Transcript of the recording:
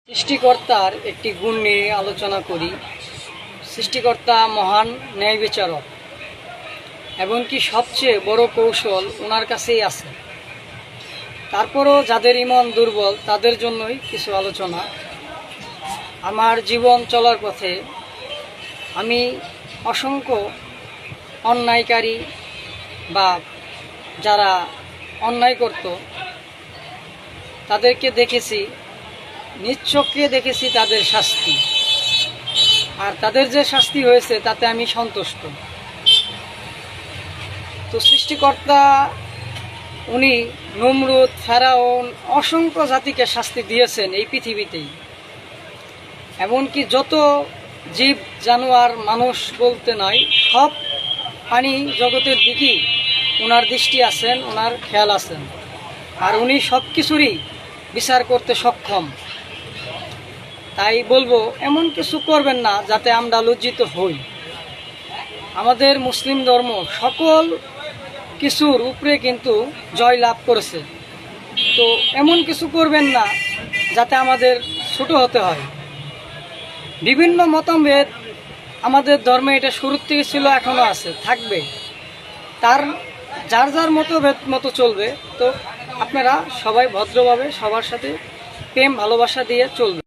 সৃষ্টিকর্তার একটি গুণ নিয়ে আলোচনা করি। সৃষ্টিকর্তা মহান ন্যায় বিচারক, এমনকি সবচেয়ে বড় কৌশল ওনার কাছেই আছে। তারপরও যাদের ইমান দুর্বল তাদের জন্যই কিছু আলোচনা। আমার জীবন চলার পথে আমি অসংখ্য অন্যায়কারী বা যারা অন্যায় করত তাদেরকে দেখেছি, নিজ চোখে দেখেছি তাদের শাস্তি, আর তাদের যে শাস্তি হয়েছে তাতে আমি সন্তুষ্ট। তো সৃষ্টিকর্তা উনি নমরুদ, ফেরাউন, অসংখ্য জাতিকে শাস্তি দিয়েছেন এই পৃথিবীতেই। এমনকি যত জীব জানোয়ার মানুষ বলতে নয়, সব প্রাণী জগতের দিকেই ওনার দৃষ্টি আছেন, ওনার খেয়াল আছেন, আর উনি সব কিছুরই বিচার করতে সক্ষম। তাই বলবো, এমন কিছু করবেন না যাতে আমরা লজ্জিত হই। আমাদের মুসলিম ধর্ম সকল কিছুর উপরে কিন্তু জয় লাভ করেছে। তো এমন কিছু করবেন না যাতে আমাদের ছোট হতে হয়। বিভিন্ন মতভেদ আমাদের ধর্মে এটা শুরুর থেকে ছিল, এখনও আছে, থাকবে। তার যার যার মতভেদ মতো চলবে। তো আপনারা সবাই ভদ্রভাবে সবার সাথে প্রেম ভালোবাসা দিয়ে চলবে।